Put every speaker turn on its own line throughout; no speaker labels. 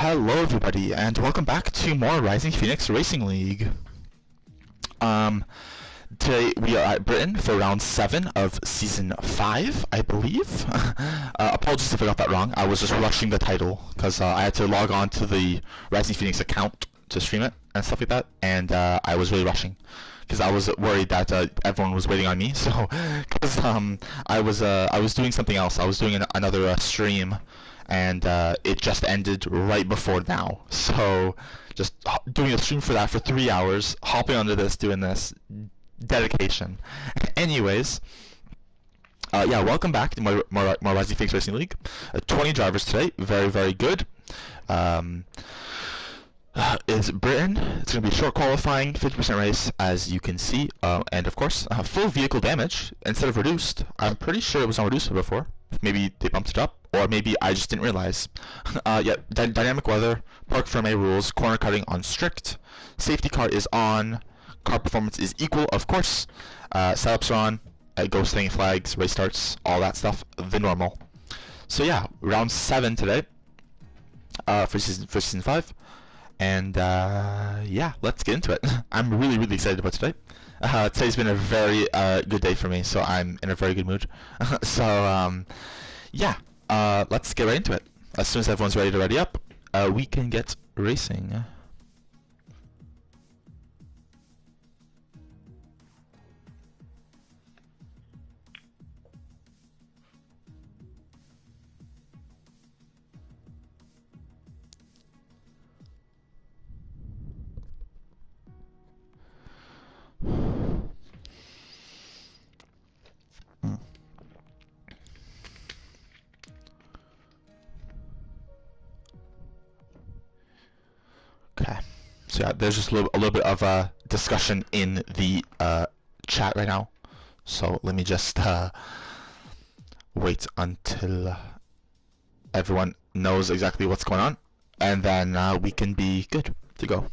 Hello, everybody, and welcome back to more Rising Phoenix Racing League. Um, Today we are at Britain for round 7 of season 5, I believe. Apologies if I got that wrong. I was just rushing the title because I had to log on to the Rising Phoenix account to stream it and stuff like that, and I was really rushing because I was worried that everyone was waiting on me. So, because I was doing something else. I was doing another stream, and it just ended right before now. So, just doing a stream for that for 3 hours, hopping onto this, doing this. Dedication. Anyways, yeah, welcome back to more Rising Phoenix Racing League. 20 drivers today, very, very good. Is Britain. It's going to be short qualifying, 50% race, as you can see, and of course, full vehicle damage instead of reduced. I'm pretty sure it was on reduced before. Maybe they bumped it up, or maybe I just didn't realize. Yeah, dynamic weather, park firm A rules, corner cutting on strict, safety car is on. Car performance is equal, of course. Setups are on, ghosting, flags, race starts, all that stuff, the normal. So yeah, round 7 today for season 5, and yeah, let's get into it. I'm really, really excited about today. Today's been a very good day for me, so I'm in a very good mood. So yeah, let's get right into it. As soon as everyone's ready to ready up, we can get racing. Okay, so yeah, there's just a little bit of discussion in the chat right now. So let me just wait until everyone knows exactly what's going on, and then we can be good to go.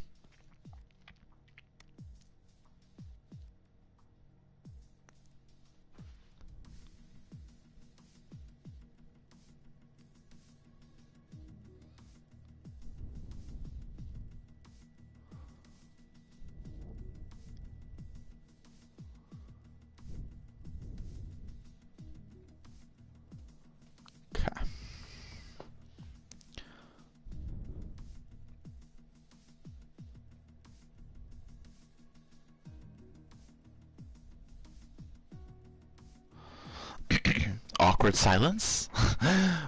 Okay. Awkward silence.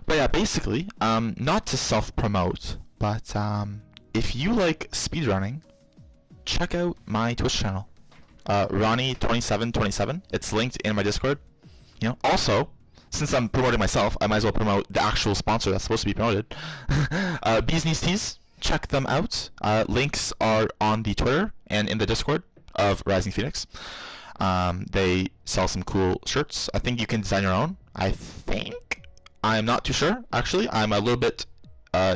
But yeah, basically, not to self-promote, but if you like speedrunning, check out my Twitch channel, Ronnie2727. It's linked in my Discord. You know, also, since I'm promoting myself, I might as well promote the actual sponsor that's supposed to be promoted. Bees Knees Tees, check them out. Links are on the Twitter and in the Discord of Rising Phoenix. They sell some cool shirts. I think you can design your own. I think. I'm not too sure, actually. I'm a little bit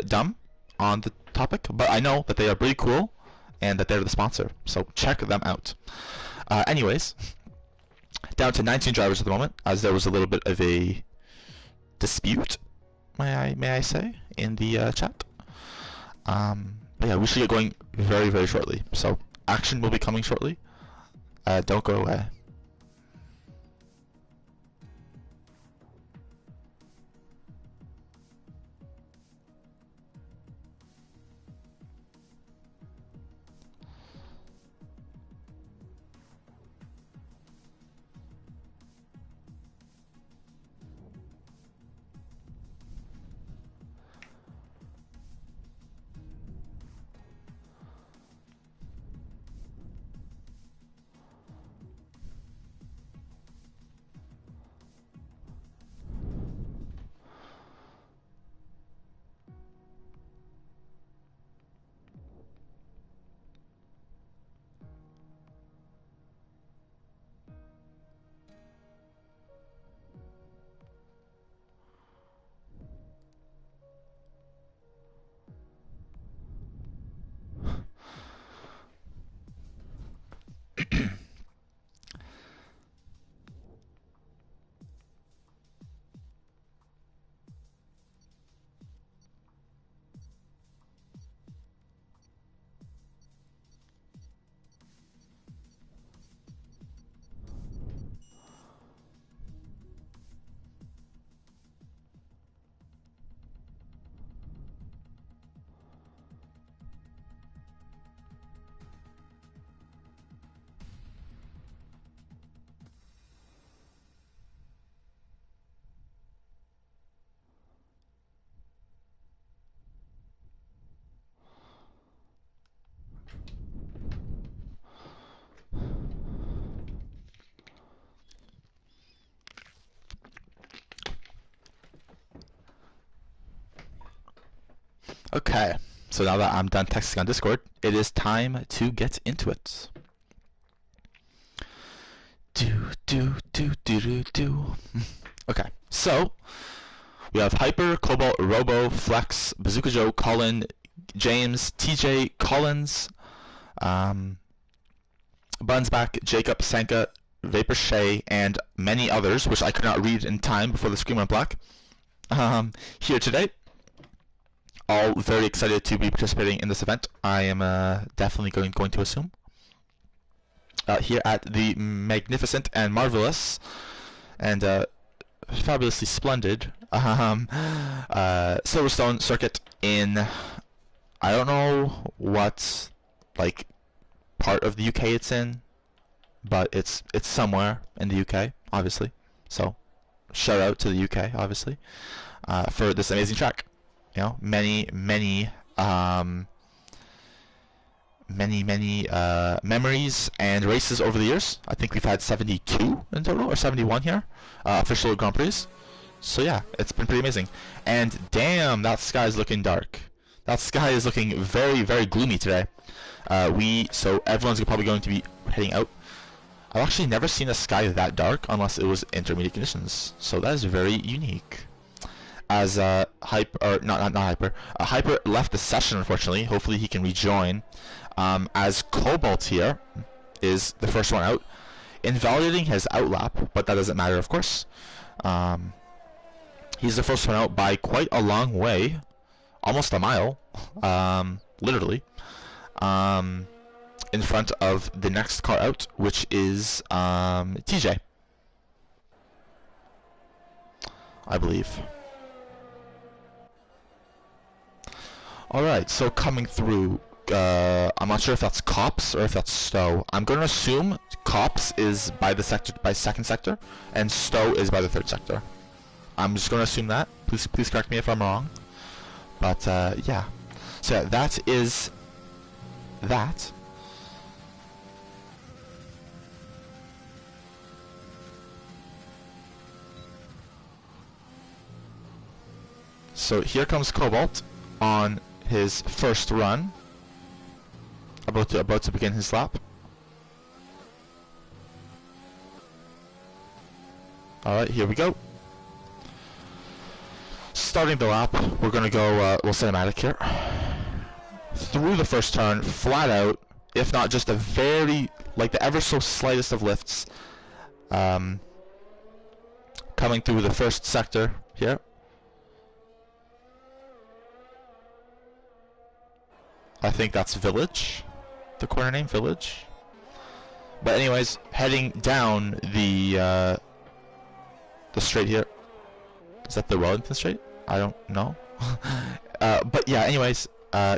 dumb on the topic, but I know that they are pretty cool and that they're the sponsor. So check them out. Anyways, down to 19 drivers at the moment, as there was a little bit of a dispute, may I say, in the chat. But yeah, we should get going very, very shortly. So action will be coming shortly. Don't go away. Okay, so now that I'm done texting on Discord, it is time to get into it. Okay, so we have Hyper, Cobalt, Robo, Flex, Bazooka Joe, Colin, James, TJ, Collins, Bunsback, Jacob, Sanka, Vapor Shay, and many others, which I could not read in time before the screen went black. Here today. All very excited to be participating in this event. I am definitely going to assume. Here at the magnificent and marvelous and fabulously splendid Silverstone circuit in, I don't know what like part of the UK it's in, but it's somewhere in the UK, obviously. So shout out to the UK, obviously, for this amazing track. You know, many memories and races over the years. I think we've had 72 in total, or 71 here, official Grand Prix. So yeah, it's been pretty amazing. And damn, that sky is looking dark. That sky is looking very, very gloomy today. So everyone's probably going to be heading out. I've actually never seen a sky that dark unless it was intermediate conditions. So that is very unique. As Hyper left the session, unfortunately. Hopefully he can rejoin. As Cobalt here is the first one out, invalidating his outlap, but that doesn't matter, of course. He's the first one out by quite a long way, almost a mile, literally, in front of the next car out, which is TJ, I believe. Alright, so coming through, I'm not sure if that's Cops or if that's Stowe. I'm going to assume Cops is by the sector, by second sector, and Stowe is by the third sector. I'm just going to assume that. Please correct me if I'm wrong. But yeah. So yeah, that is that. So here comes Cobalt on his first run, about to begin his lap. Alright, here we go. Starting the lap, we're gonna go little cinematic here. Through the first turn, flat out, if not just a very, like the ever so slightest of lifts. Coming through the first sector here. I think that's Village, the corner name, Village. But anyways, heading down the straight here. Is that the Wellington Straight? I don't know. But yeah, anyways,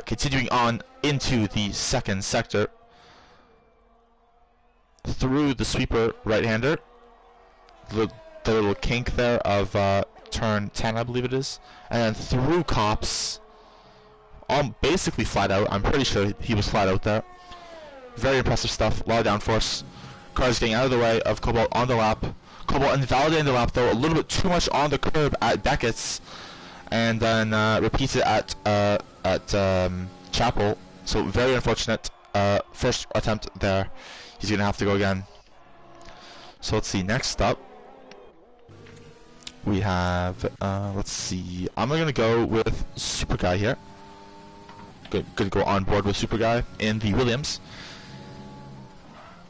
continuing on into the second sector. Through the sweeper right-hander. The little kink there of turn 10, I believe it is. And then through Cops. Basically flat out. I'm pretty sure he was flat out there. Very impressive stuff. A lot of downforce. Cars getting out of the way of Cobalt on the lap. Cobalt invalidating the lap though, a little bit too much on the curb at Beckett's, and then repeats it at Chapel. So very unfortunate. First attempt there. He's gonna have to go again. So let's see. Next up, we have let's see. I'm gonna go with Super Guy here. Gonna go on board with Super Guy in the Williams.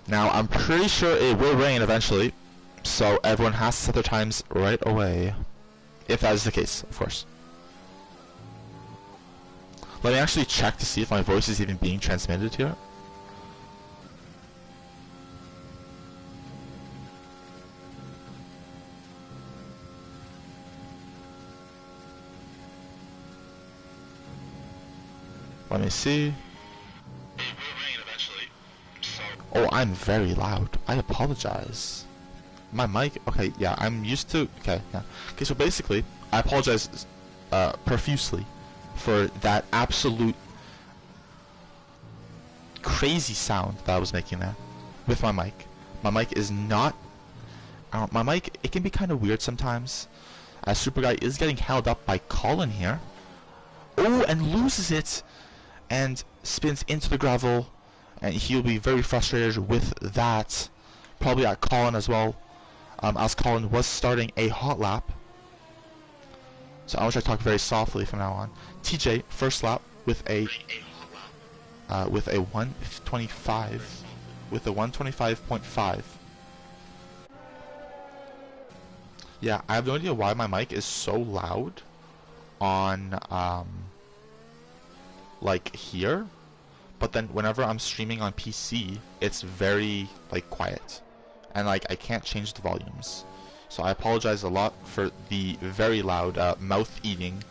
Now I'm pretty sure it will rain eventually, so everyone has to set their times right away. If that is the case, of course. Let me actually check to see if my voice is even being transmitted here. Let me see. It will rain eventually, so... Oh, I'm very loud. I apologize. My mic... Okay, yeah, I'm used to... Okay, yeah. Okay, so basically, I apologize profusely for that absolute crazy sound that I was making there with my mic. My mic is not... my mic, it can be kind of weird sometimes. Super Guy is getting held up by Colin here. Oh, and loses it, and spins into the gravel, and he'll be very frustrated with that. Probably at Colin as well, as Colin was starting a hot lap. So I wish I talk very softly from now on. TJ first lap with a 125, with a 125.5. Yeah, I have no idea why my mic is so loud on like here, but then whenever I'm streaming on PC, it's very like quiet, and like I can't change the volumes. So I apologize a lot for the very loud mouth eating,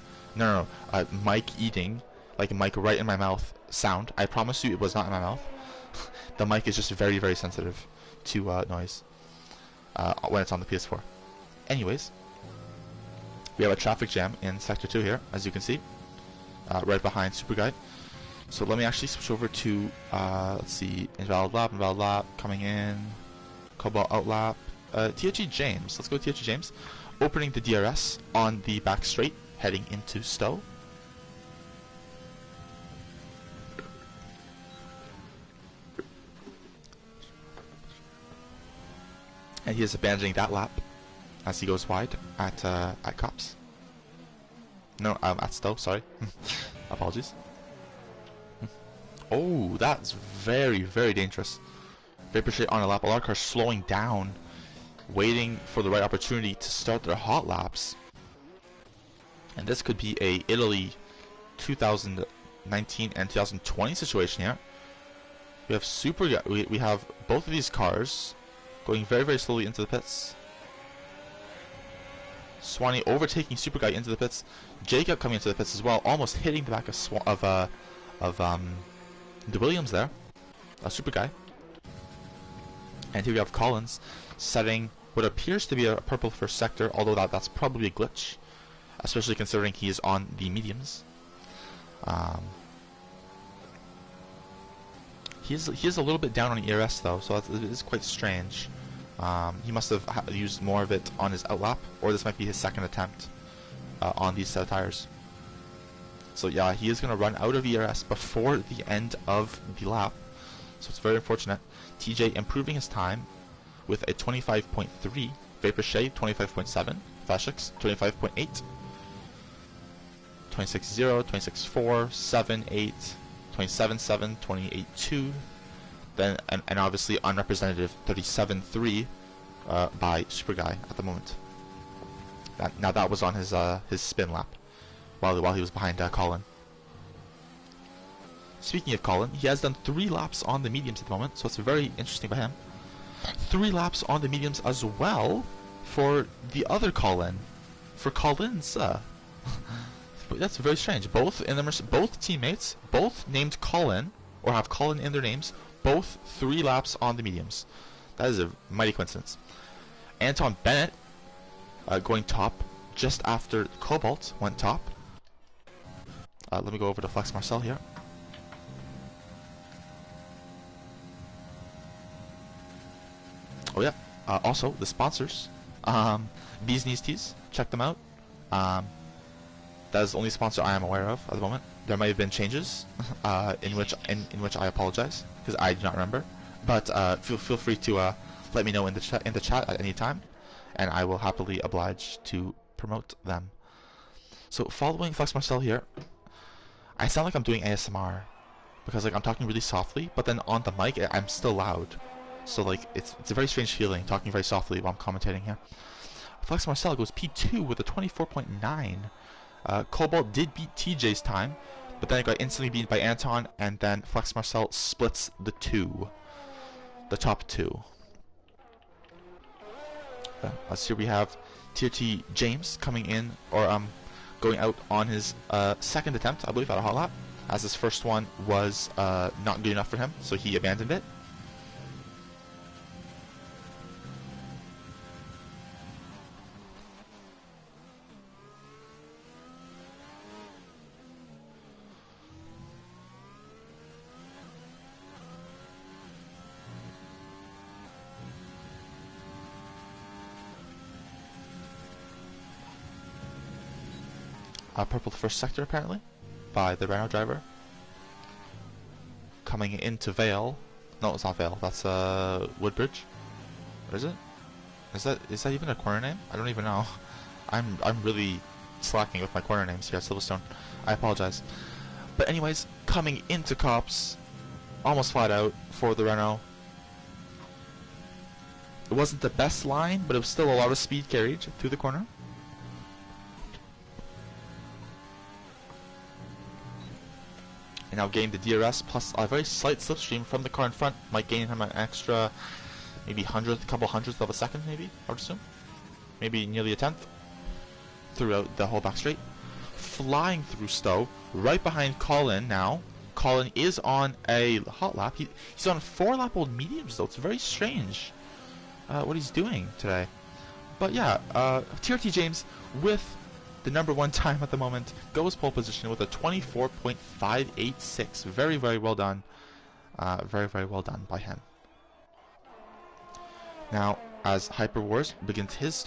mic eating, like mic right in my mouth sound. I promise you it was not in my mouth. The mic is just very, very sensitive to noise when it's on the PS4. Anyways, we have a traffic jam in Sector 2 here, as you can see, right behind Super Guide. So let me actually switch over to, let's see, invalid lap, coming in, Cobalt out lap, THG James. Let's go THG James, opening the DRS on the back straight, heading into Stowe. And he is abandoning that lap as he goes wide at Cops. No, at Stowe, sorry. Apologies. Oh, that's very, very dangerous. Vaporshade on a lap. A lot of cars slowing down, waiting for the right opportunity to start their hot laps. And this could be a Italy 2019 and 2020 situation here. We have we have both of these cars going very, very slowly into the pits. Swanee overtaking Super Guy into the pits. Jacob coming into the pits as well, almost hitting the back of the Williams there. Super Guy. And here we have Collins setting what appears to be a purple first sector, although that's probably a glitch, especially considering he is on the mediums. He is a little bit down on ERS though, so it is quite strange. He must have used more of it on his outlap, or this might be his second attempt on these set of tires. So yeah, he is going to run out of ERS before the end of the lap, so it's very unfortunate. TJ improving his time with a 25.3, Vaporshade 25.7, Flashix 25.8, 26.0, 26.4, 7.8, 27.7, 28.2, then and obviously unrepresentative 37.3 by Super Guy at the moment. Now that was on his spin lap while he was behind Colin. Speaking of Colin, he has done 3 laps on the mediums at the moment, so it's very interesting by him. 3 laps on the mediums as well for the other Colin, for Collins. That's very strange. Both teammates, both named Colin, or have Colin in their names, both 3 laps on the mediums. That is a mighty coincidence. Anton Bennett going top just after Cobalt went top. Let me go over to Flex Marcel here. Oh yeah, also the sponsors, Bees Knees Tees, check them out. That is the only sponsor I am aware of at the moment. There might have been changes in which I apologize because I do not remember. But feel free to let me know in the chat at any time, and I will happily oblige to promote them. So following Flex Marcel here, I sound like I'm doing ASMR because like I'm talking really softly, but then on the mic I'm still loud. So like it's a very strange feeling talking very softly while I'm commentating here. Flex Marcel goes P2 with a 24.9. Cobalt did beat TJ's time, but then it got instantly beaten by Anton, and then Flex Marcel splits the top 2. Let's see, we have TRT James coming in, or going out on his second attempt, I believe, at a hot lap, as his first one was not good enough for him, so he abandoned it. Purple first sector, apparently. by the Renault driver. Coming into Vale. No, it's not Vale. That's Woodbridge. What is it? Is that even a corner name? I don't even know. I'm really slacking with my corner names here at Silverstone. I apologize. But anyways, coming into Copse, almost flat out for the Renault. It wasn't the best line, but it was still a lot of speed carried through the corner. And now gained the DRS plus a very slight slipstream from the car in front might gain him an extra maybe couple hundredths of a second, maybe, I would assume. Maybe nearly a tenth throughout the whole back straight. Flying through Stowe, right behind Colin now. Colin is on a hot lap. He's on 4-lap-old mediums though. It's very strange what he's doing today. But yeah, TRT James with the #1 time at the moment goes pole position with a 24.586. Very, very well done. Very, very well done by him. Now, as Hyper Wars begins his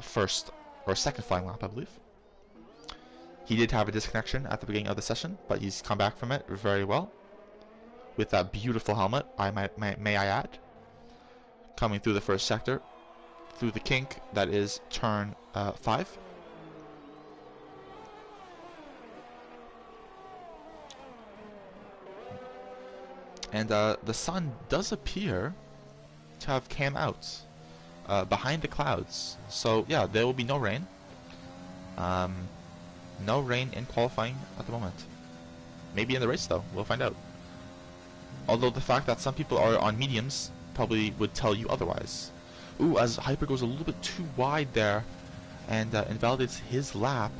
first or second flying lap, I believe. He did have a disconnection at the beginning of the session, but he's come back from it very well. With that beautiful helmet, may I add. Coming through the first sector, through the kink that is turn 5. And the sun does appear to have came out behind the clouds. So yeah, there will be no rain. No rain in qualifying at the moment. Maybe in the race though, we'll find out. Although the fact that some people are on mediums probably would tell you otherwise. Ooh, as Hyper goes a little bit too wide there and invalidates his lap.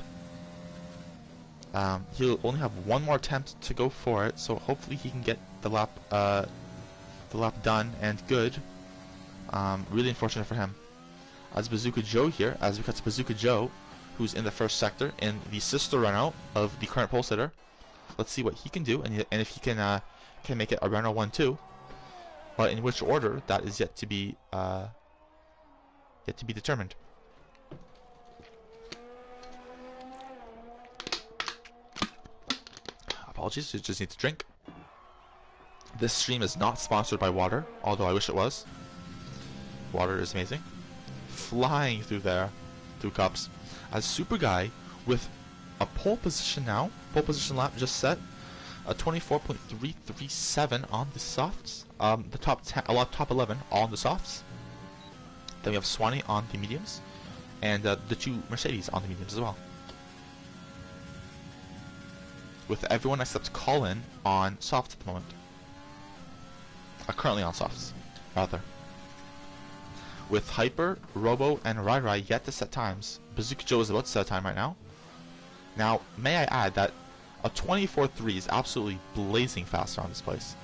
He'll only have one more attempt to go for it, so hopefully he can get the lap done and good. Really unfortunate for him. As Bazooka Joe here, as we cut to Bazooka Joe, who's in the first sector in the sister Renault of the current pole sitter. Let's see what he can do, and if he can make it a Renault 1-2. But in which order, that is yet to be determined. Apologies, I just need to drink. This stream is not sponsored by water, although I wish it was. Water is amazing. Flying through there, through cups, as Super Guy with a pole position now. Pole position lap just set. A 24.337 on the softs. The top 10, top 11 all on the softs. Then we have Swanee on the mediums, and the two Mercedes on the mediums as well. With everyone except Colin on softs at the moment. Currently on softs, rather. With Hyper, Robo, and Rai Rai yet to set times. Bazooka Joe is about to set a time right now. Now, may I add that a 24.3 is absolutely blazing fast around this place.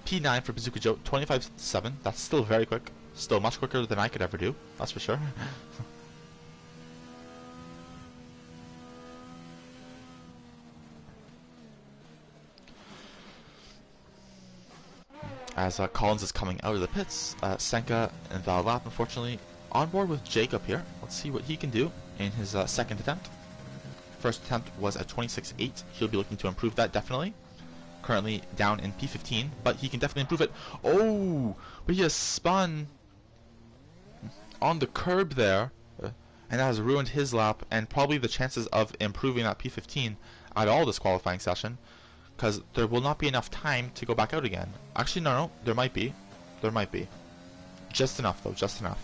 P9 for Bazooka Joe, 25.7. That's still very quick. Still much quicker than I could ever do, that's for sure. As Collins is coming out of the pits, Senka and the lap, unfortunately, on board with Jacob here. Let's see what he can do in his second attempt. First attempt was at 26.8. He'll be looking to improve that, definitely. Currently down in P15, but he can definitely improve it. Oh, but he has spun on the curb there, and that has ruined his lap and probably the chances of improving that P15 at all this qualifying session. Because there will not be enough time to go back out again. Actually, no, there might be. There might be. Just enough, though, just enough.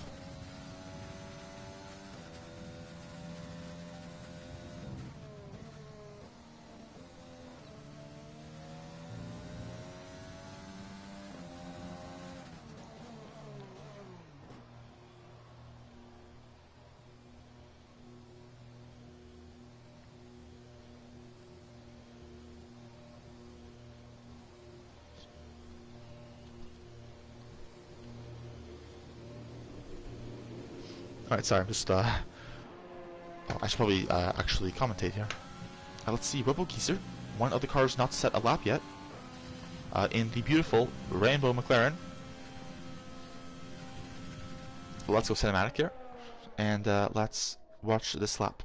Alright, sorry, I'm just, I should probably, actually commentate here. Let's see, Robo Keiser, one of the cars not set a lap yet, in the beautiful Rainbow McLaren. Let's go cinematic here, and, let's watch this lap.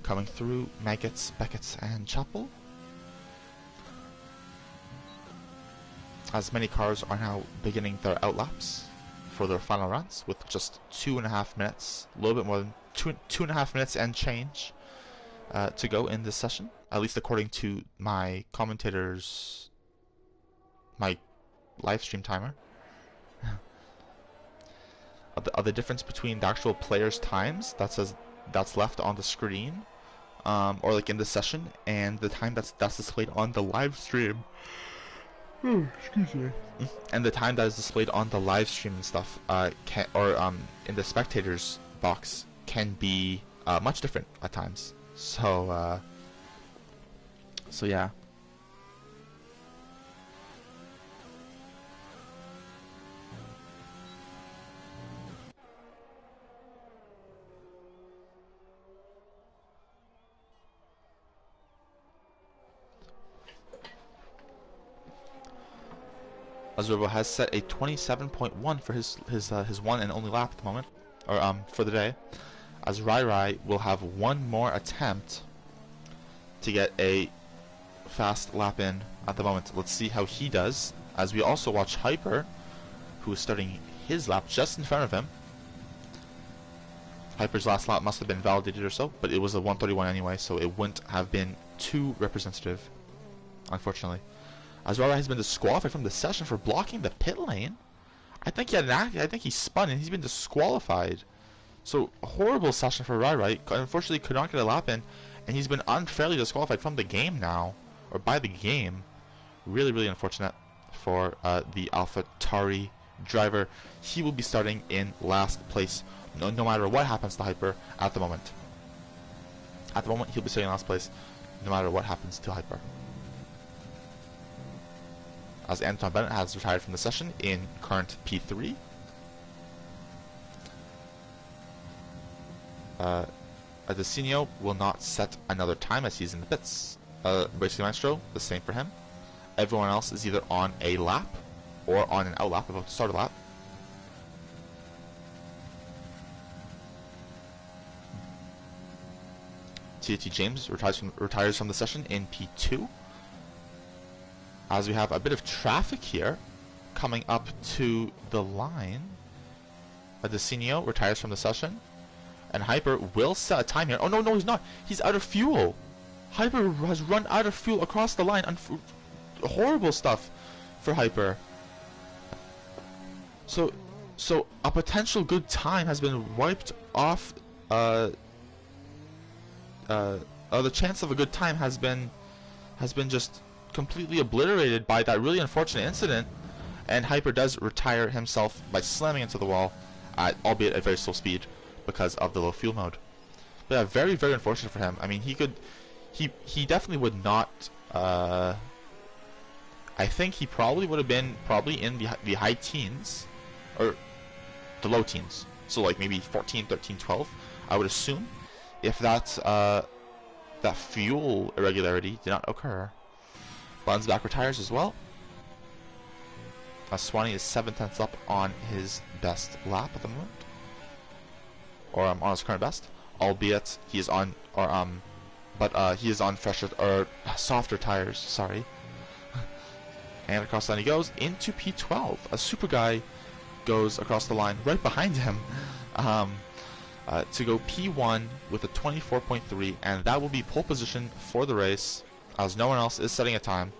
coming through Maggots, Beckett's, and Chapel. As many cars are now beginning their outlaps for their final runs with just 2.5 minutes, a little bit more than 2.5 minutes and change to go in this session, at least according to my commentators, my live stream timer. The difference between the actual players' times that's left on the screen, or like in the session, and the time that's displayed on the live stream. Oh, excuse me. And the time that is displayed on the live stream and stuff, in the spectators box, can be much different at times. So yeah. Azurbo has set a 27.1 for his one and only lap at the moment, or for the day, as Rai Rai will have one more attempt to get a fast lap in at the moment. Let's see how he does, as we also watch Hyper, who is starting his lap just in front of him. Hyper's last lap must have been validated or so, but it was a 131 anyway, so it wouldn't have been too representative, unfortunately. As Rai Rai has been disqualified from the session for blocking the pit lane. I think he spun and he's been disqualified. So horrible session for Rai Rai. Unfortunately, could not get a lap in, and he's been unfairly disqualified from the game now, or by the game. Really, really unfortunate for the AlphaTauri driver. He will be starting in last place, no matter what happens to Hyper at the moment. At the moment, he'll be starting in last place, no matter what happens to Hyper. As Anton Bennett has retired from the session in current P3. Adesino will not set another time as he's in the pits. Racing Maestro, the same for him. Everyone else is either on a lap or on an out lap, about to start a lap. TAT James retires from the session in P2. As we have a bit of traffic here coming up to the line. Adesino retires from the session, and Hyper will set a time here. Oh no, he's not. He's out of fuel. Hyper has run out of fuel across the line. Horrible stuff for Hyper. So a potential good time has been wiped off. The chance of a good time has been just completely obliterated by that really unfortunate incident, and Hyper does retire himself by slamming into the wall, albeit at very slow speed because of the low fuel mode. But yeah, very, very unfortunate for him. I mean, he definitely would not. I think he probably would have been in the high teens, or the low teens. So like maybe 14, 13, 12, I would assume, if that fuel irregularity did not occur. Bunsback retires as well. Swanee is 7/10 up on his best lap at the moment, or on his current best, albeit he is on, he is on fresher or softer tires. Sorry. And across the line he goes into P12. A super guy goes across the line right behind him to go P1 with a 24.3, and that will be pole position for the race, as no one else is setting a time.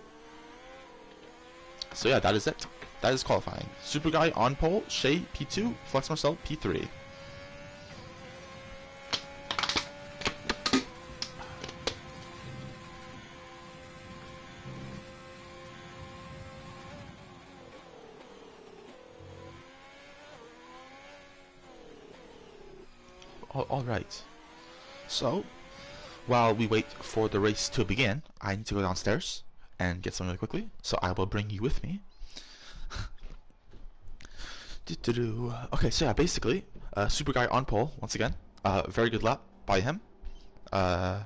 So yeah, that is it. That is qualifying. Super Guy on pole, Shea P2, Flex Marcel P3. Alright. So, while we wait for the race to begin, I need to go downstairs and get something really quickly, so I will bring you with me. Okay, so yeah, basically, Super Guy on pole, once again. Very good lap by him. Yeah,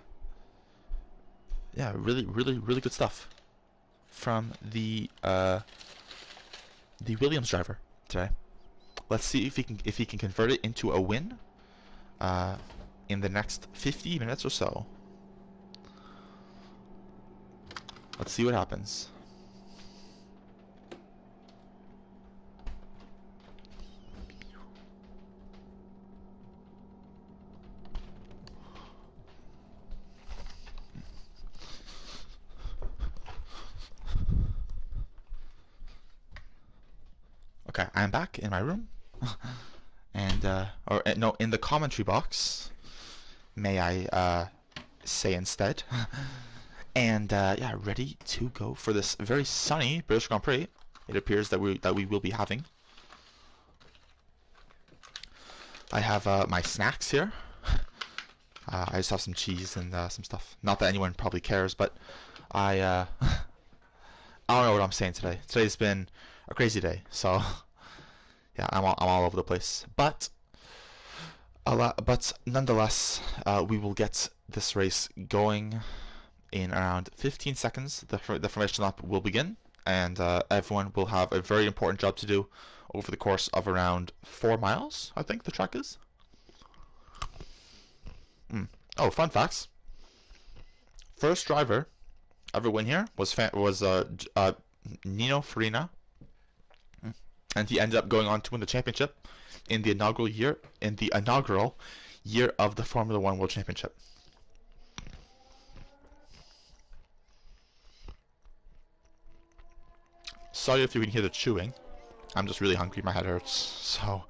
really, really, really good stuff from the Williams driver today. Let's see if he can convert it into a win. in the next 50 minutes or so. Let's see what happens. Okay, I'm back in my room. And, no, in the commentary box, may I, say instead. And, yeah, ready to go for this very sunny British Grand Prix. It appears that we will be having. I have, my snacks here. I just have some cheese and, some stuff. Not that anyone probably cares, but I don't know what I'm saying today. Today's been a crazy day, so yeah, I'm all over the place. But nonetheless, we will get this race going in around 15 seconds. The formation lap will begin, and everyone will have a very important job to do over the course of around 4 miles, I think the track is. Oh, fun facts. First driver ever win here was Nino Farina, and he ended up going on to win the championship in the inaugural year of the Formula One World Championship. Sorry if you can hear the chewing. I'm just really hungry. My head hurts. So.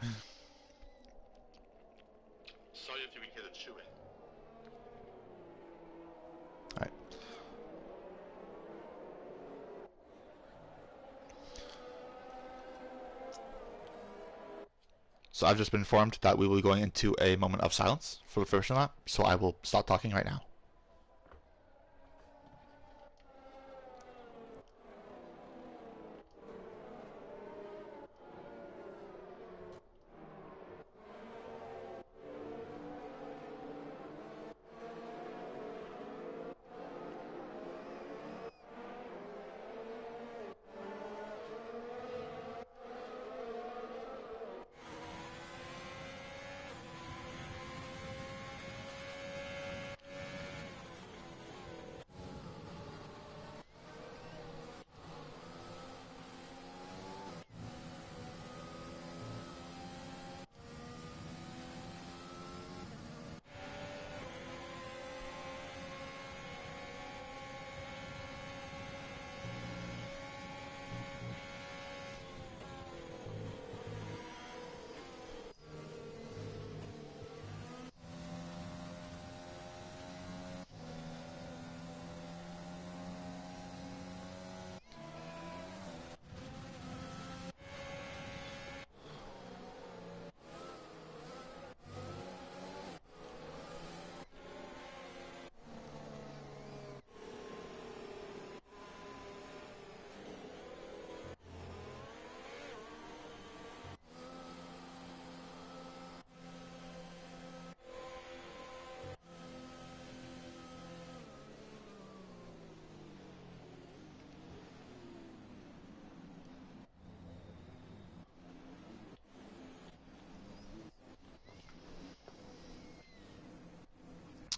Sorry if you can hear the chewing. Alright. So I've just been informed that we will be going into a moment of silence for the first lap, so I will stop talking right now.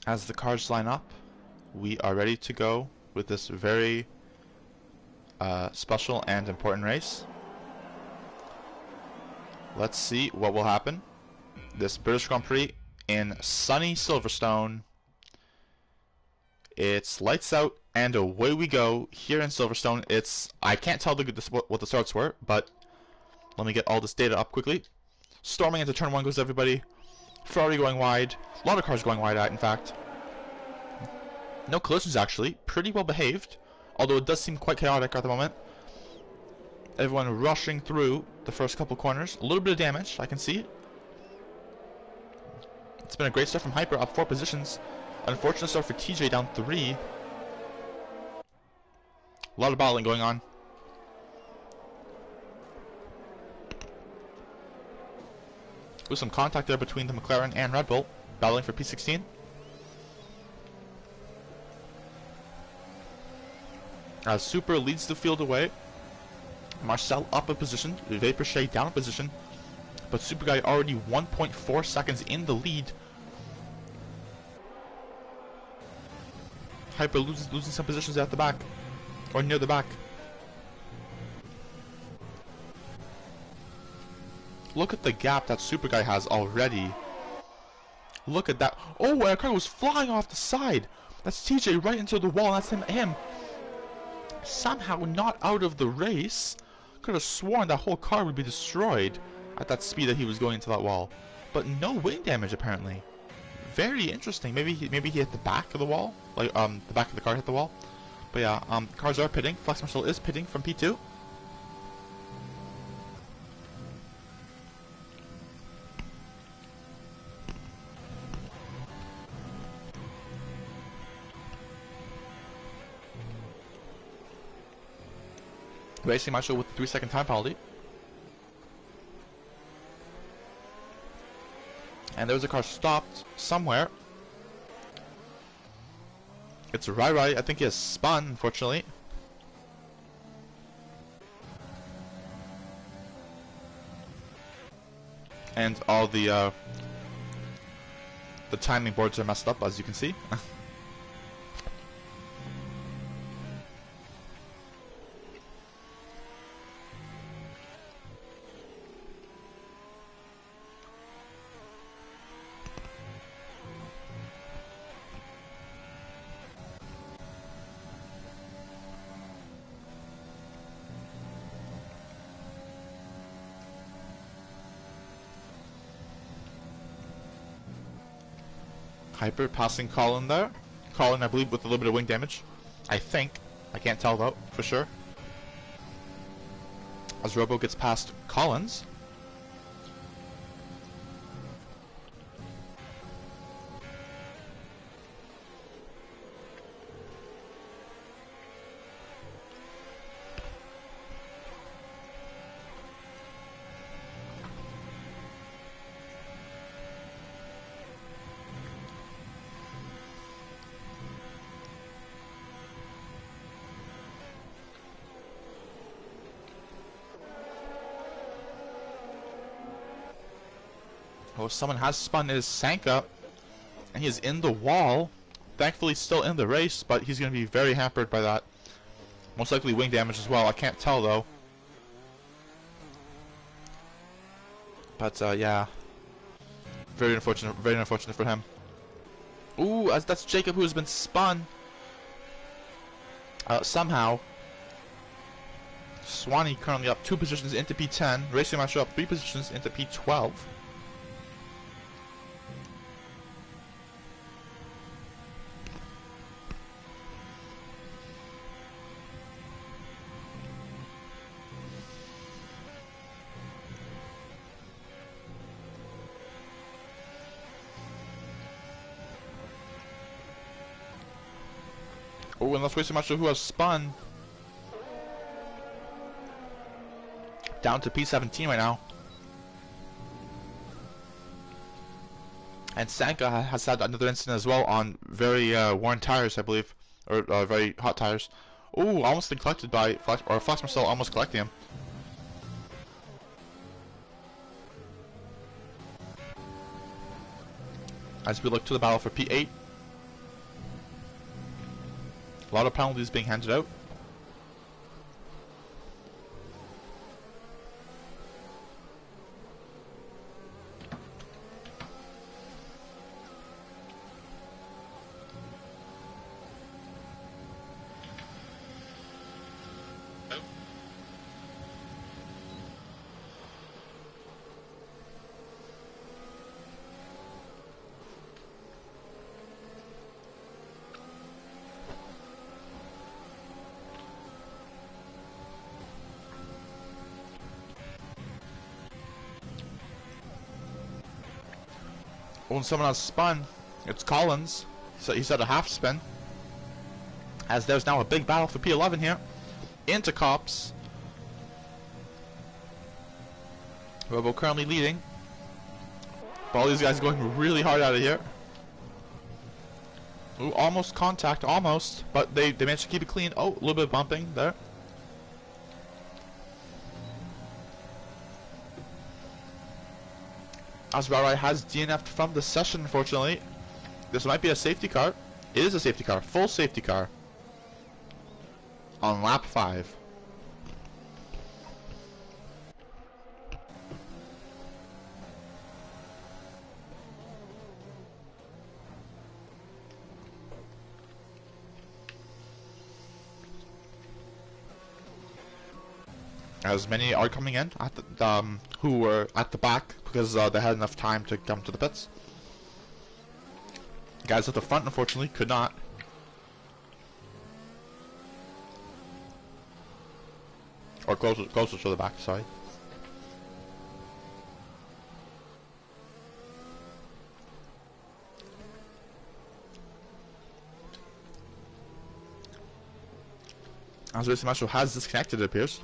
As the cars line up, we are ready to go with this very special and important race. Let's see what will happen. This British Grand Prix in sunny Silverstone. It's lights out and away we go here in Silverstone. I can't tell what the starts were, but let me get all this data up quickly. Storming into turn 1 goes everybody. Ferrari going wide. A lot of cars going wide out, in fact. No collisions, actually. Pretty well behaved, although it does seem quite chaotic at the moment. Everyone rushing through the first couple corners. A little bit of damage, I can see. It's been a great start from Hyper, up 4 positions. Unfortunate start for TJ, down 3. A lot of battling going on. With some contact there between the McLaren and Red Bull, battling for P16. As Super leads the field away. Marcel up a position, Vaporche down a position, but Super Guy already 1.4 seconds in the lead. Hyper losing some positions at the back. Or near the back. Look at the gap that Super Guy has already. Look at that. Oh, our car was flying off the side. That's TJ right into the wall. That's him. Somehow not out of the race. Could have sworn that whole car would be destroyed at that speed that he was going into that wall. But no wing damage apparently. Very interesting. Maybe he hit the back of the wall. Like the back of the car hit the wall. But yeah, cars are pitting. Flex Marshall is pitting from P2. Racing Marshall with the 3-second time penalty. And there was a car stopped somewhere. It's Rai. I think he has spun, unfortunately. And all the timing boards are messed up, as you can see. Hyper passing Colin there. Colin, I believe, with a little bit of wing damage. I think. I can't tell though, for sure. As Robo gets past Collins. Oh, someone has spun is Sanka, and he is in the wall. Thankfully still in the race, but he's going to be very hampered by that. Most likely wing damage as well, I can't tell though. But yeah, very unfortunate for him. Ooh, that's Jacob who has been spun. Somehow. Swanee currently up 2 positions into P10. Racing Master up 3 positions into P12. Oh, and that's Racing Master who has spun. Down to P17 right now. And Sanka has had another incident as well on very worn tires, I believe. Or very hot tires. Ooh, almost been collected by Flex, or Flex Marcel almost collecting him. As we look to the battle for P8. A lot of penalties being handed out. When someone has spun, it's Collins. So he's at a half spin. As there's now a big battle for P11 here. Into Cops. Robo currently leading. But all these guys are going really hard out of here. Ooh, almost contact, almost. But they managed to keep it clean. Oh, a little bit of bumping there. As Rarai has DNF'd from the session, unfortunately. This might be a safety car. It is a safety car, full safety car. On lap 5. As many are coming in at the, who were at the back because they had enough time to come to the pits. Guys at the front, unfortunately, could not. Or closer to the back, sorry. As Racing Maestro has disconnected, it appears.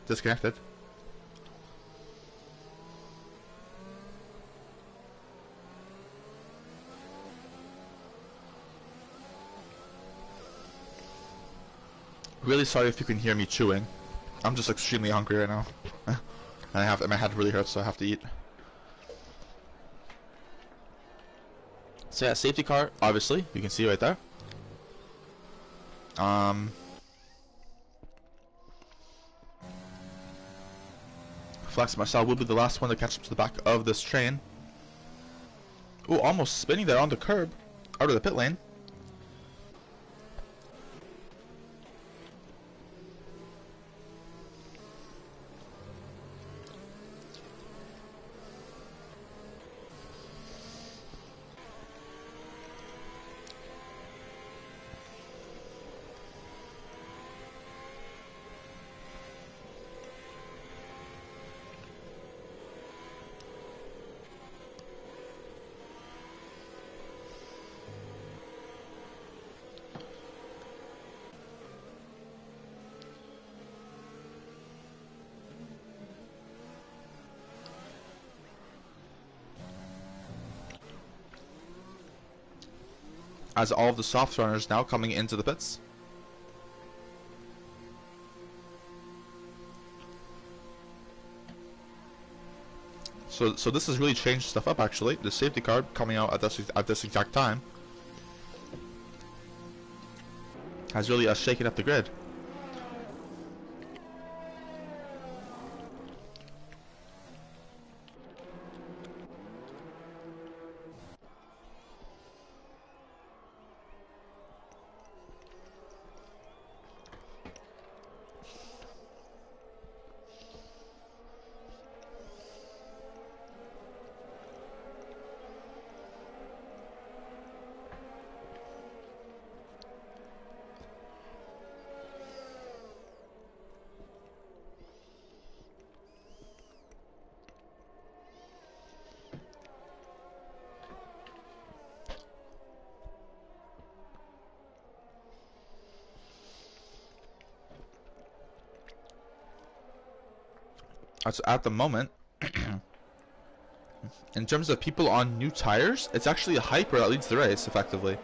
Disconnected. Really sorry if you can hear me chewing. I'm just extremely hungry right now. And my head really hurts, so I have to eat. So yeah, safety car, obviously, you can see right there. Flex Marcel will be the last one to catch up to the back of this train. Ooh, almost spinning there on the curb, out of the pit lane. As all of the soft runners now coming into the pits. So this has really changed stuff up actually. The safety car coming out at this exact time has really shaken up the grid. At the moment, in terms of people on new tires, it's actually a Hyper that leads the race, effectively.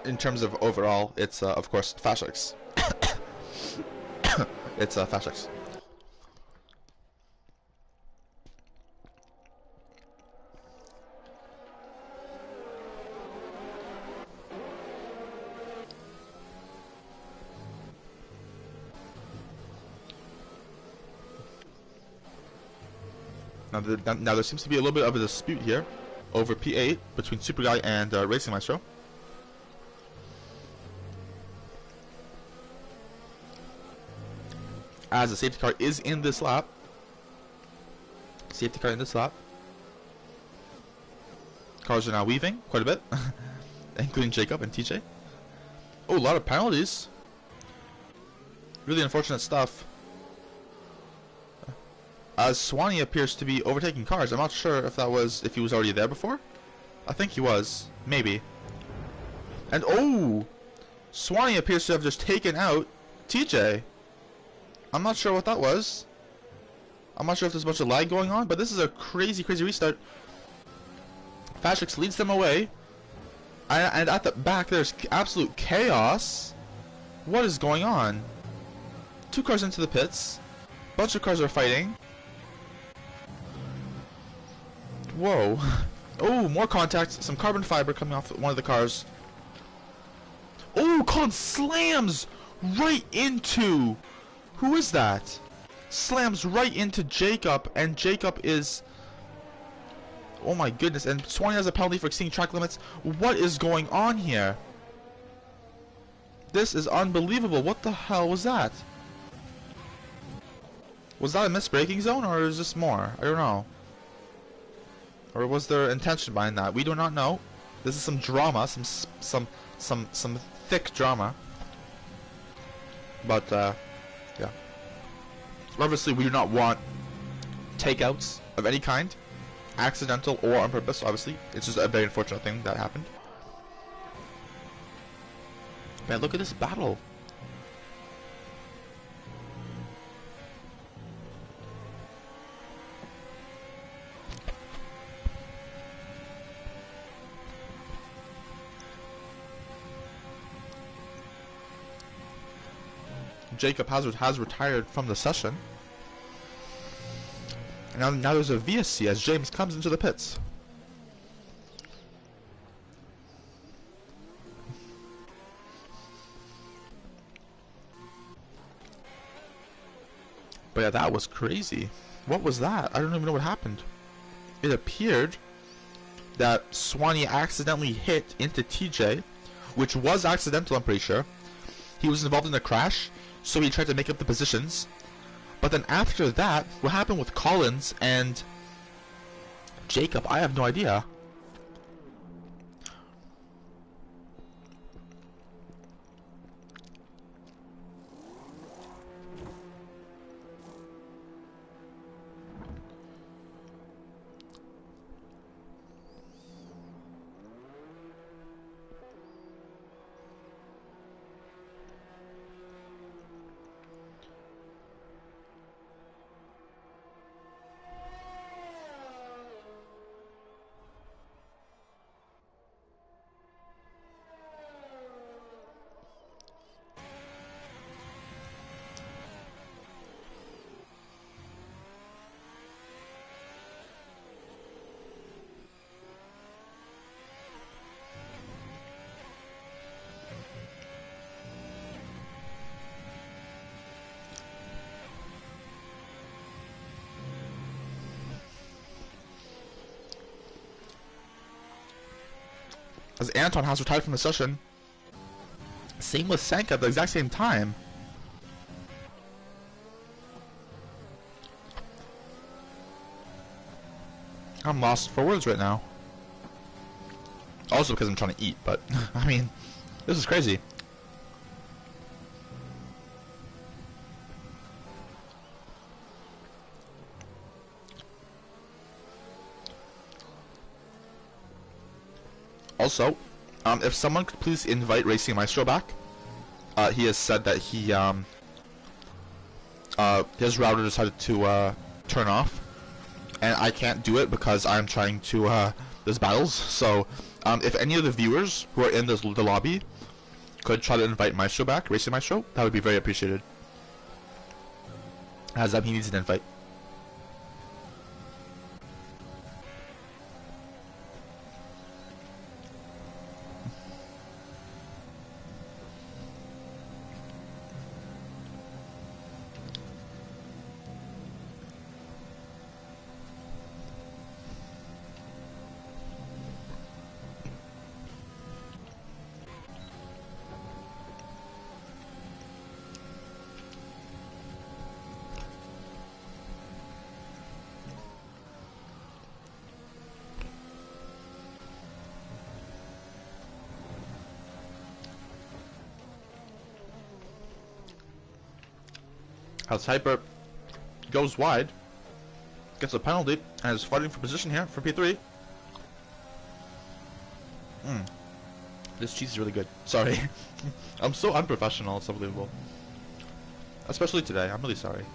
In terms of overall, it's, of course, Fasix. It's Fasix. Now there seems to be a little bit of a dispute here over P8 between Super Guy and Racing Maestro. As the safety car is in this lap. Safety car in this lap. Cars are now weaving quite a bit, including Jacob and TJ. Oh, a lot of penalties. Really unfortunate stuff. As Swanee appears to be overtaking cars. I'm not sure if he was already there before. I think he was, maybe. And oh, Swanee appears to have just taken out TJ. I'm not sure what that was. I'm not sure if there's a bunch of lag going on, but this is a crazy restart. Fasix leads them away, and at the back there's absolute chaos. What is going on? 2 cars into the pits. Bunch of cars are fighting. Whoa. Oh, more contact. Some carbon fiber coming off one of the cars. Oh, Colin slams right into... Who is that? Slams right into Jacob, and Jacob is... Oh my goodness, and Swanee has a penalty for exceeding track limits. What is going on here? This is unbelievable. What the hell was that? Was that a missed braking zone, or is this more? I don't know. Or was there intention behind that? We do not know. This is some drama, some thick drama. But yeah. Obviously, we do not want takeouts of any kind, accidental or on purpose. Obviously, it's just a very unfortunate thing that happened. Man, look at this battle. Jacob Hazard has retired from the session. And now there's a VSC as James comes into the pits. But yeah, that was crazy. What was that? I don't even know what happened. It appeared that Swanee accidentally hit into TJ, which was accidental, I'm pretty sure. He was involved in a crash, so he tried to make up the positions. But then after that, what happened with Collins and Jacob, I have no idea. As Anton has retired from the session. Same with Sanka at the exact same time. I'm lost for words right now. Also because I'm trying to eat, but I mean, this is crazy. Also, if someone could please invite Racing Maestro back. He has said that his router decided to turn off, and I can't do it because I'm trying to there's battles. So if any of the viewers who are in the lobby could try to invite Maestro back, Racing Maestro, that would be very appreciated. As he needs an invite. As Hyper goes wide, gets a penalty, and is fighting for position here for P3. This cheese is really good. Sorry. I'm so unprofessional, it's unbelievable. Especially today, I'm really sorry.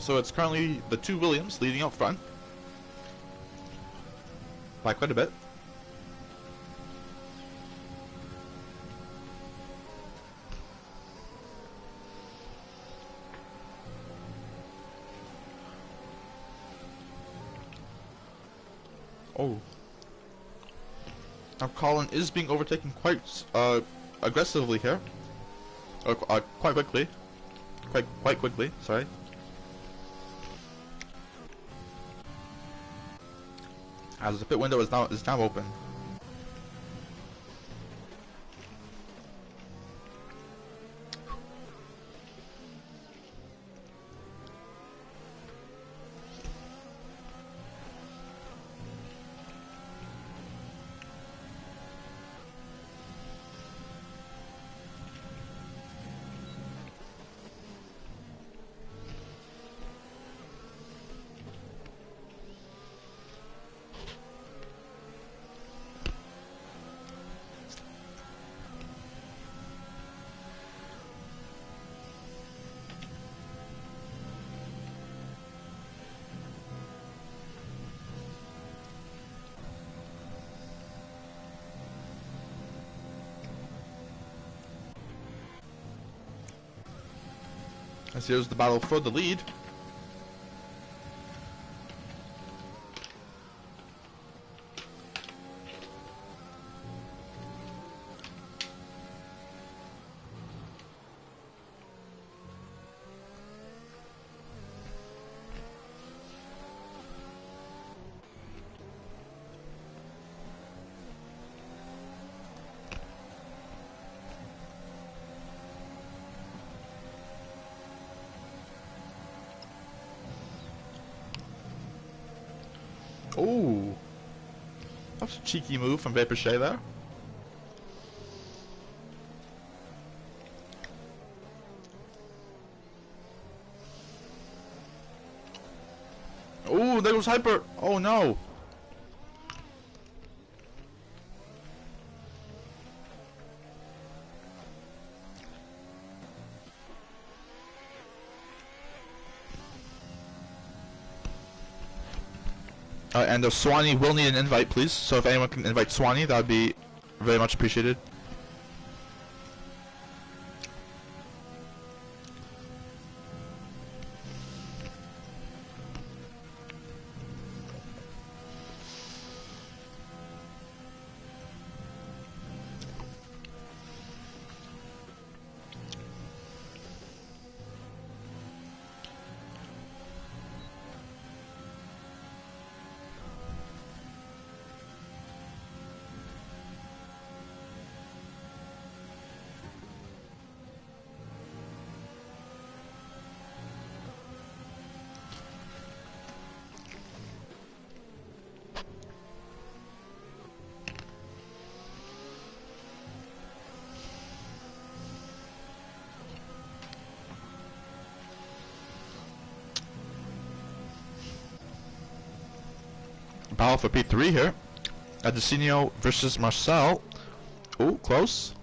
So it's currently the two Williams leading out front by quite a bit. Oh. Now Colin is being overtaken quite aggressively here. Quite quickly. Quite quickly, sorry. As the pit window is now open. As here's the battle for the lead. Oh, that's a cheeky move from Vaporshea there. Oh, there goes Hyper. Oh no. And the Swanee will need an invite, please. So if anyone can invite Swanee, that would be very much appreciated. Battle for P3 here. Adesino versus Marcel. Oh, close.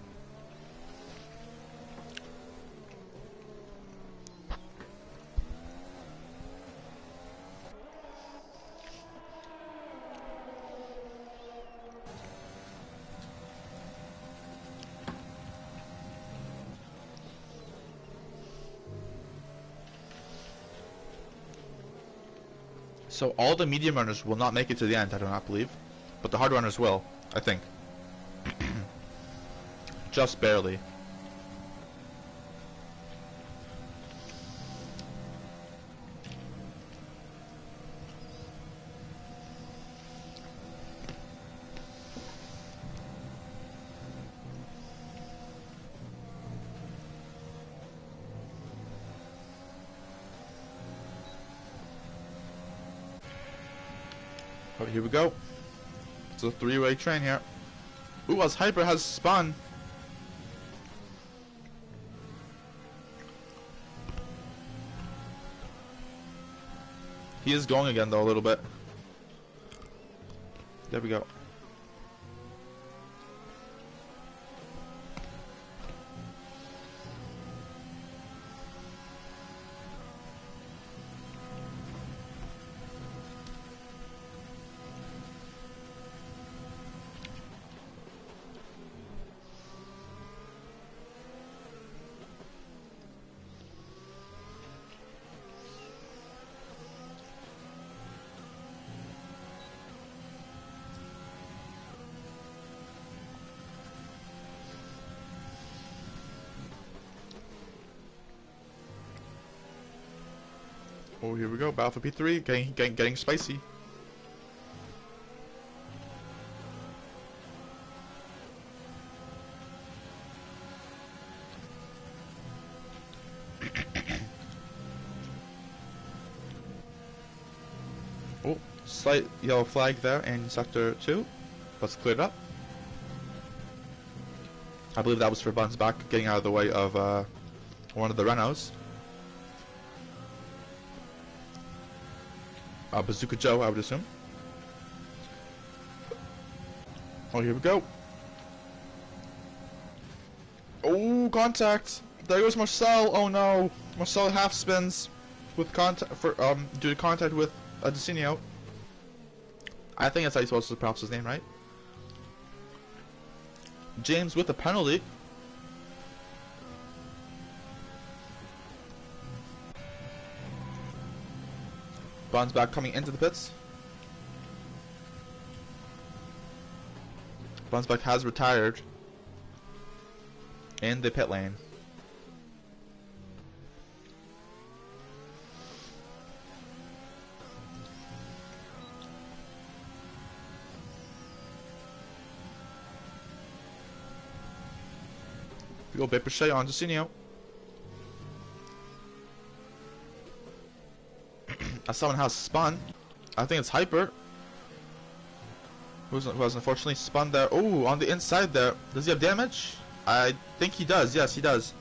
So all the medium runners will not make it to the end, I do not believe. But the hard runners will, I think. Just barely. Oh, here we go. It's a three-way train here. Ooh, as Hyper has spun. He is going again though a little bit. There we go. Oh, here we go. Battle for P3, getting spicy. Oh, slight yellow flag there in Sector 2. Let's clear it up. I believe that was for Buns back getting out of the way of one of the Renaults. Bazooka Joe, I would assume. Oh, here we go. Oh, contact! There goes Marcel. Oh no, Marcel half spins with contact for due to contact with Decenio. I think that's how you're supposed to pronounce his name, right? James with a penalty. Bonds back coming into the pits. Bunsback has retired in the pit lane. We go Bepichet on Decenio. Someone has spun. I think it's Hyper. Who was unfortunately spun there. Oh, on the inside there. Does he have damage? I think he does. Yes, he does.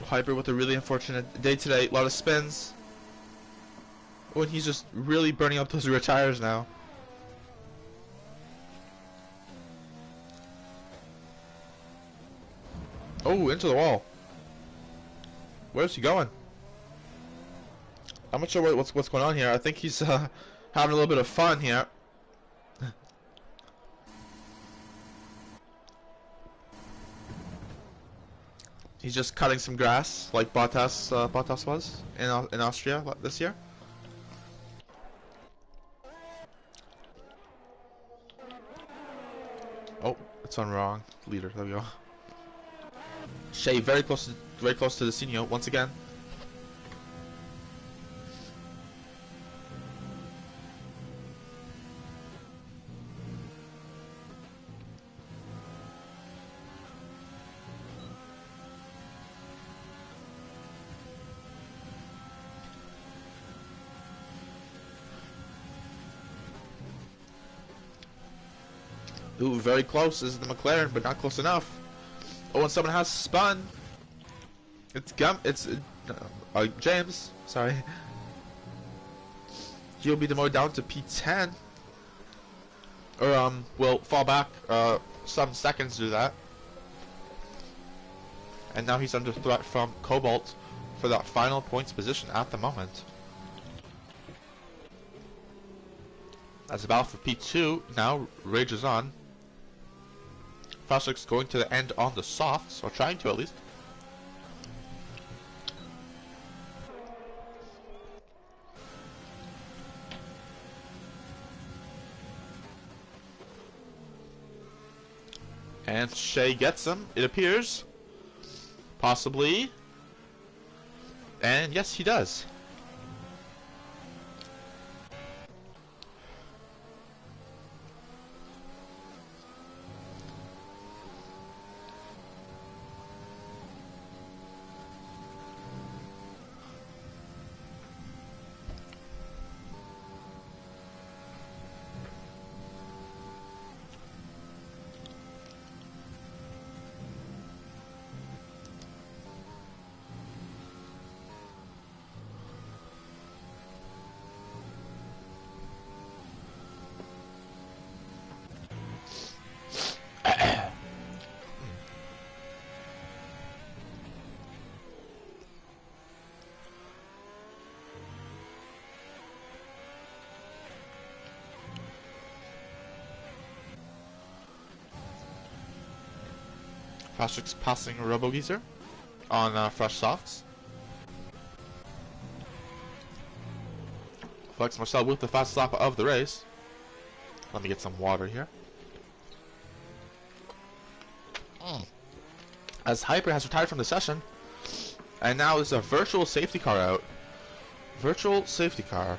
Hyper with a really unfortunate day today. A lot of spins. Oh, and he's just really burning up those retires now. Oh, into the wall. Where's he going? I'm not sure what's going on here. I think he's having a little bit of fun here. He's just cutting some grass, like Bottas was in Austria this year. Oh, it's on wrong leader. There we go. Shea very close to the Decenio once again. Ooh, very close is the McLaren, but not close enough. Oh, and someone has spun. It's James. Sorry. He'll be demoted down to P10, or will fall back some seconds to that. And now he's under threat from Cobalt for that final points position at the moment. As the battle for P2 now rages on. Fastlick's going to the end on the softs, or trying to at least. And Shea gets him, it appears. Possibly. And yes, he does. Patrick's passing Robo Geezer on fresh softs. Flex Marcel with the fastest lap of the race. Let me get some water here. As Hyper has retired from the session, and now there's a virtual safety car out. Virtual safety car.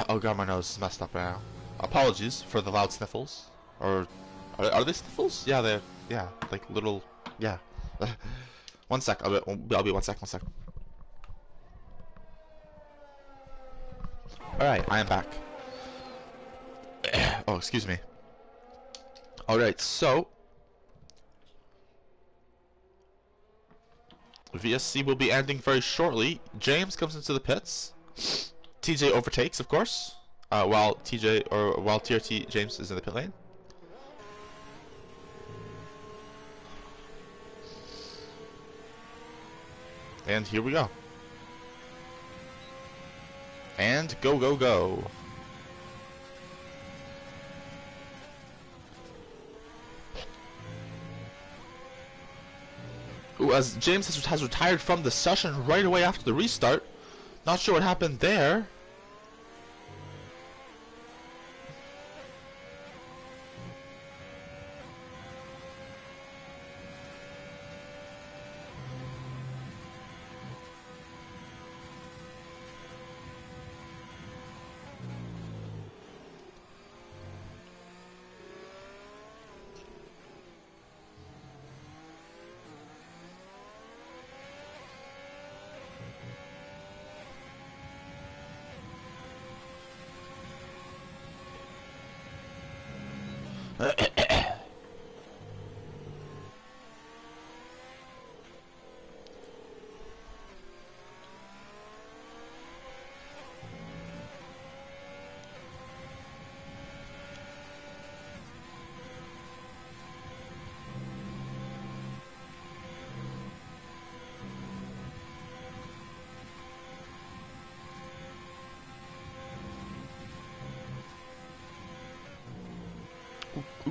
Oh god, my nose is messed up right now. Apologies for the loud sniffles. Or are they sniffles? Yeah, they're like little yeah. 1 sec. I'll be 1 sec. 1 sec. All right, I am back. Oh, excuse me. All right, so VSC will be ending very shortly. James comes into the pits. TJ overtakes, of course, while TRT James is in the pit lane. And here we go. And go, go, go. Ooh, as James has retired from the session right away after the restart. Not sure what happened there.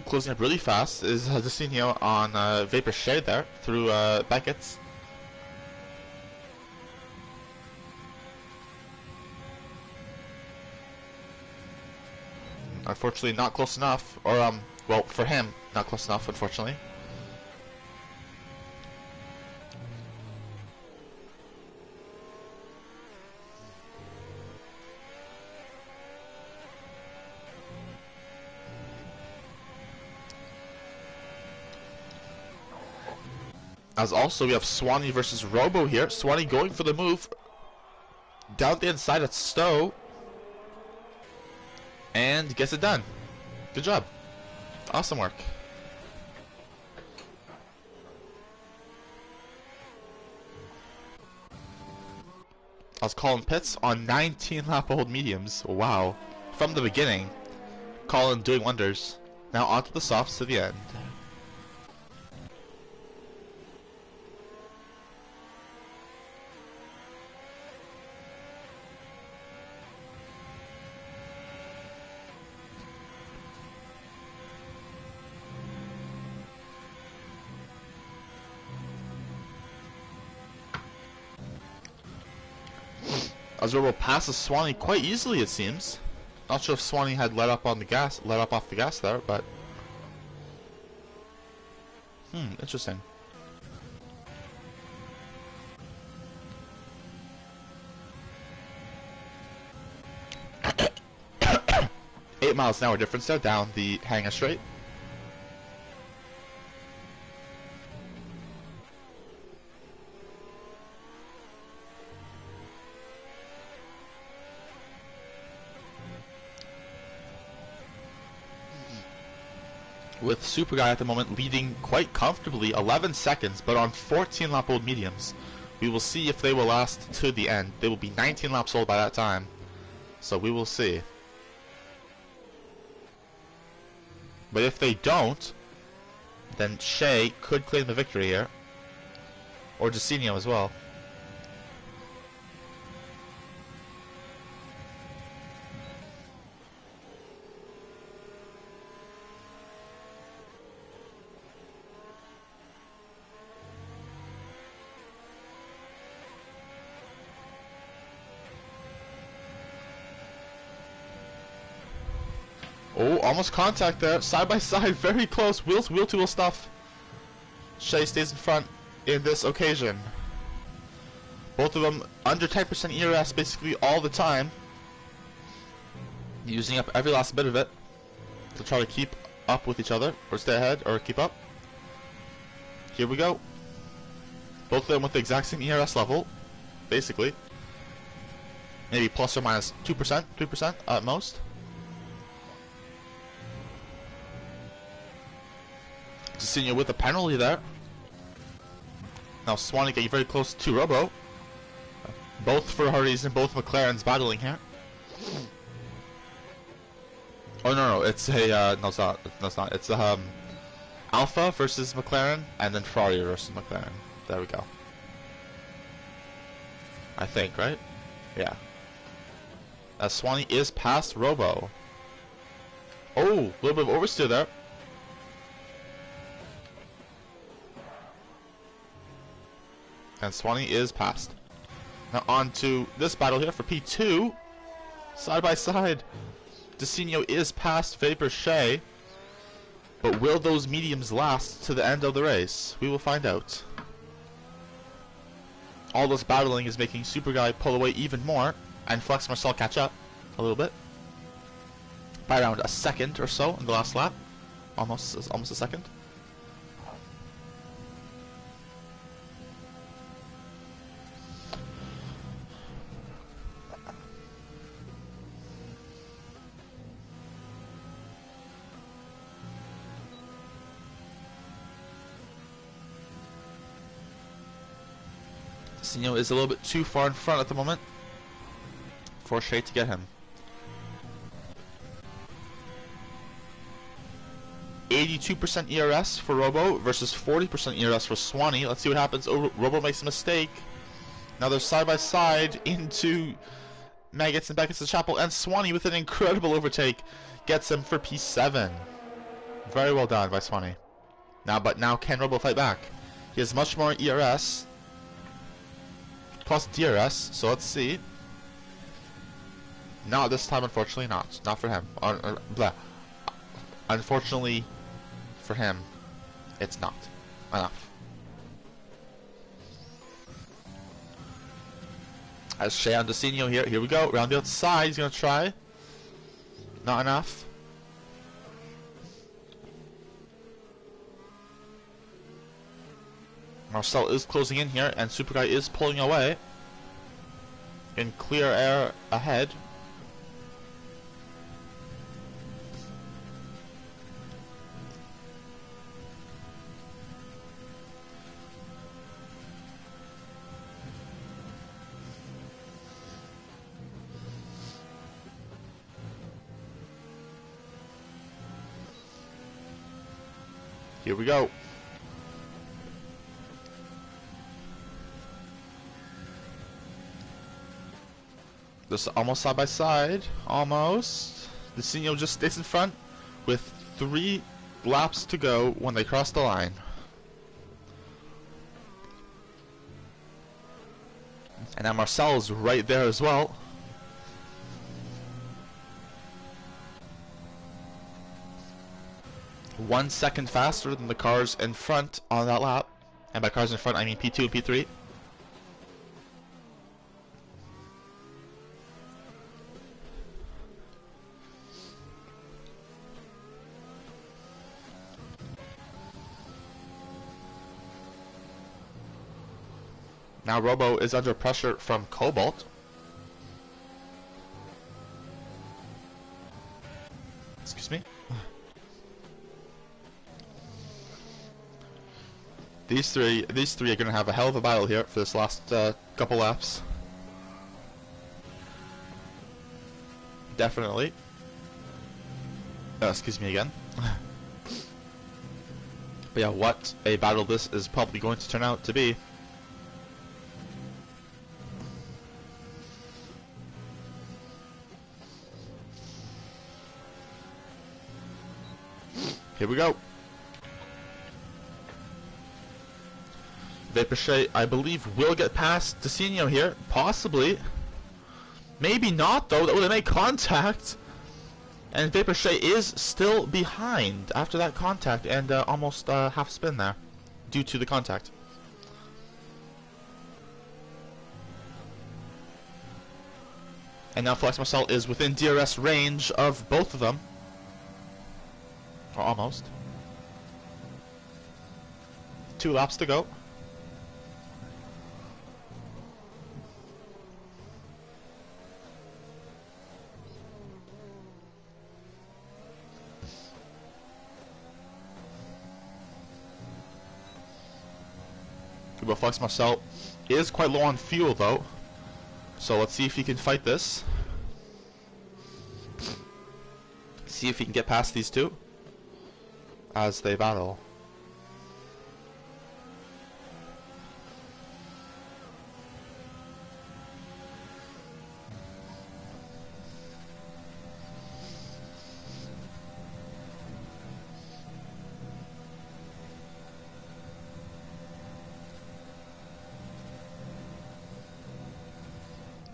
Closing up really fast is Desinio on Vapor Shade there through Beckett's. Unfortunately, not close enough, or well, for him, not close enough, unfortunately. As also we have Swanee versus Robo here. Swanee going for the move down the inside at Stowe and gets it done. Good job. Awesome work. I was calling pits on 19 lap old mediums. Wow. From the beginning, Colin doing wonders. Now onto the softs to the end. Azorbo passes Swanee quite easily, it seems. Not sure if Swanee had let up off the gas there, but interesting. Eight miles an hour difference there down the Hangar Straight. With Super Guy at the moment leading quite comfortably, 11 seconds, but on 14 lap old mediums. We will see if they will last to the end. They will be 19 laps old by that time, so we will see. But if they don't, then Shea could claim the victory here, or Desinio as well. Oh, almost contact there. Side by side, very close. Wheel to wheel stuff. Shea stays in front in this occasion. Both of them under 10% ERS basically all the time. Using up every last bit of it to try to keep up with each other, or stay ahead, or keep up. Here we go. Both of them with the exact same ERS level, basically. Maybe plus or minus 2%, 3% at most. Decino with a penalty there. Now Swanee getting very close to Robo. Both Ferraris and both McLarens battling here. Oh no, it's a no, it's not. No, it's not. It's Alpha versus McLaren, and then Ferrari versus McLaren. There we go. I think, right? Yeah. As Swanee is past Robo. Oh, a little bit of oversteer there. And Swanee is past. Now on to this battle here for P2. Side by side. Decino is past Vapor Shea. But will those mediums last to the end of the race? We will find out. All this battling is making Super Guy pull away even more, and Flex Marcel catch up a little bit. By around a second or so in the last lap. Almost a second. Decino is a little bit too far in front at the moment for Shea to get him. 82% ERS for Robo versus 40% ERS for Swanee. Let's see what happens. Oh, Robo makes a mistake. Now they're side by side into Maggots and Beckett's Chapel, and Swanee with an incredible overtake gets him for P7. Very well done by Swanee. Now can Robo fight back? He has much more ERS plus DRS, so let's see. Not this time, unfortunately, not for him. Unfortunately for him, it's not enough. As Shea on Decino here we go, round the outside, he's gonna try. Not enough. Marcel is closing in here, and Super Guy is pulling away. In clear air ahead. Here we go. Just almost side by side. Almost. Decino just stays in front with 3 laps to go when they cross the line. And now Marcel is right there as well. One second faster than the cars in front on that lap. And by cars in front, I mean P2 and P3. Now Robo is under pressure from Cobalt. Excuse me. These three are going to have a hell of a battle here for this last couple laps. Definitely. Excuse me again. But yeah, what a battle this is probably going to turn out to be. Here we go. Vapor Shea, I believe, will get past Decino here. Possibly. Maybe not, though. That would have made contact. And Vaporshea is still behind after that contact and almost half spin there due to the contact. And now Flex Marcel is within DRS range of both of them. Or almost. 2 laps to go. But Flex Marcel is quite low on fuel though. So let's see if he can fight this. See if he can get past these two as they battle.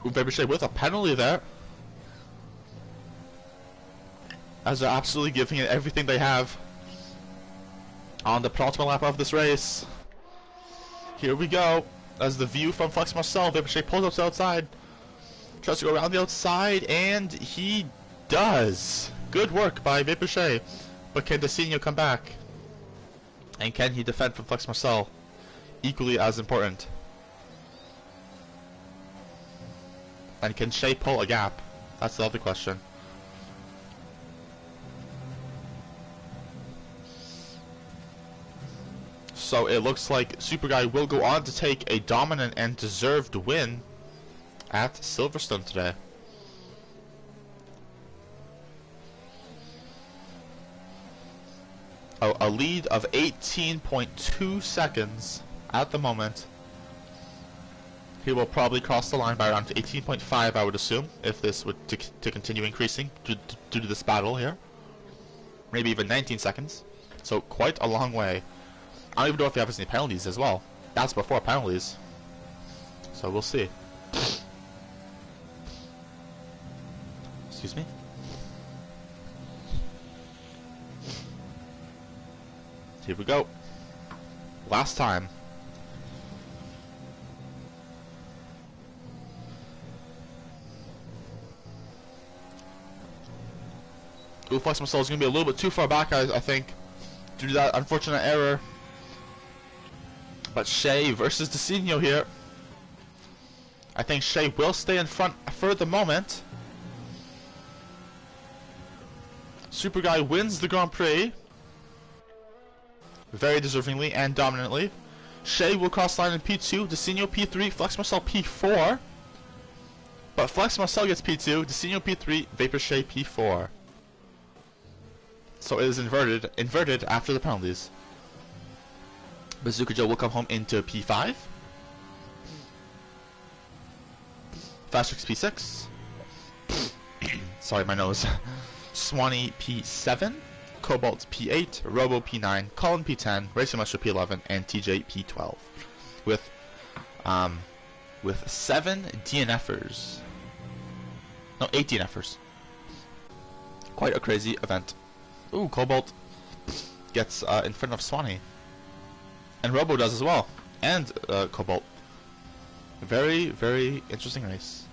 Vaporshea with a penalty there, as they're absolutely giving it everything they have on the penultimate lap of this race. Here we go, as the view from Flex Marcel. Vaporshea pulls up to the outside, tries to go around the outside, and he does. Good work by Vaporshea, but can Desinho come back? And can he defend from Flex Marcel? Equally as important. And can Shea pull a gap? That's the other question. So it looks like Super Guy will go on to take a dominant and deserved win at Silverstone today. A lead of 18.2 seconds at the moment. He will probably cross the line by around 18.5, I would assume, if this would to continue increasing due to this battle here. Maybe even 19 seconds. So quite a long way. I don't even know if he has any penalties as well. That's before penalties. So we'll see. Excuse me. Here we go. Last time. Flex Marcel is going to be a little bit too far back, I think, due to that unfortunate error. But Shea versus Desinho here. I think Shea will stay in front for the moment. Super Guy wins the Grand Prix. Very deservingly and dominantly. Shea will cross line in P2, Desinho P3, Flex Marcel P4. But Flex Marcel gets P2, Desinho P3, Vaporshea P4. So it is inverted after the penalties. Bazooka Joe will come home into P5. Fastrix P6. Sorry, my nose. Swanee P7. Cobalt P8. Robo P9. Colin P10. Racing Master P11. And TJ P12. With 7 DNFers. No, 8 DNFers. Quite a crazy event. Ooh, Cobalt gets in front of Swanee. And Robo does as well. And Cobalt. Very, very interesting race.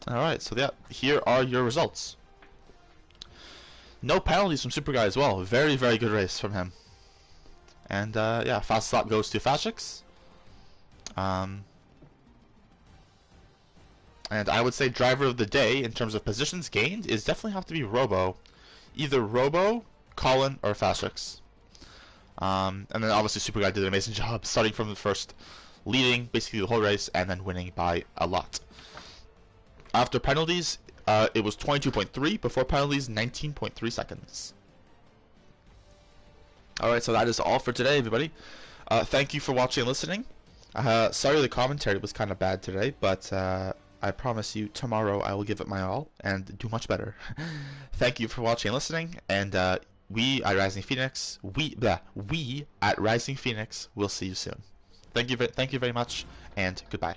Alright, so yeah, here are your results. No penalties from Super Guy as well. Very, very good race from him. And yeah, fast slot goes to Fashix. And I would say driver of the day in terms of positions gained is definitely have to be Robo. Either Robo, Colin, or Fashix. And then obviously Super Guy did an amazing job starting from the first, leading basically the whole race, and then winning by a lot. After penalties, it was 22.3. Before penalties, 19.3 seconds. Alright, so that is all for today, everybody. Thank you for watching and listening. Sorry the commentary was kind of bad today, but I promise you tomorrow I will give it my all and do much better. Thank you for watching and listening, and we at Rising Phoenix, we at Rising Phoenix will see you soon. Thank you very much, and goodbye.